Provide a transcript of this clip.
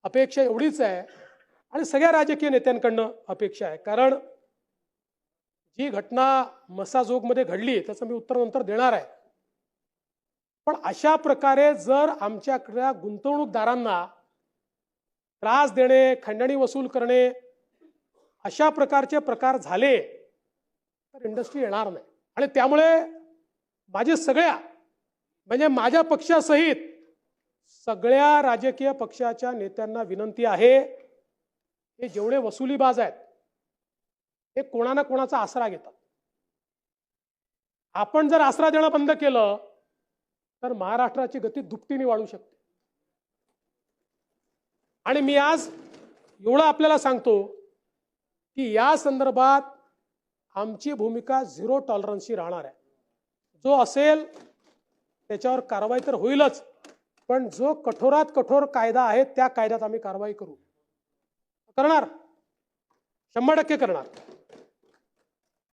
अपेक्षा एवढीच आहे आणि सगळ्या राजकीय नेत्यांकडनं अपेक्षा आहे, कारण जी घटना मसाजोगमध्ये घडली त्याचं मी उत्तर नंतर देणार आहे. पण अशा प्रकारे जर आमच्याकडे गुंतवणूकदारांना त्रास देणे, खंडणी वसूल करणे अशा प्रकारचे प्रकार झाले तर इंडस्ट्री येणार नाही. आणि त्यामुळे माझे सगळ्या म्हणजे माझ्या पक्षासहित सगळ्या राजकीय पक्षाच्या नेत्यांना विनंती आहे, हे जेवढे वसुलीबाज आहेत हे कोणा ना कोणाचा आसरा घेतात. आपण जर आसरा देणं बंद केलं तर महाराष्ट्राची गती दुपटीने वाढू शकते. आणि मी आज एवढं आपल्याला सांगतो की या संदर्भात आमची भूमिका झिरो टॉलरन्सची राहणार आहे. जो असेल त्याच्यावर कारवाई तर होईलच, पण जो कठोरात कठोर कायदा आहे त्या कायद्यात आम्ही कारवाई करणार, 100% करणार.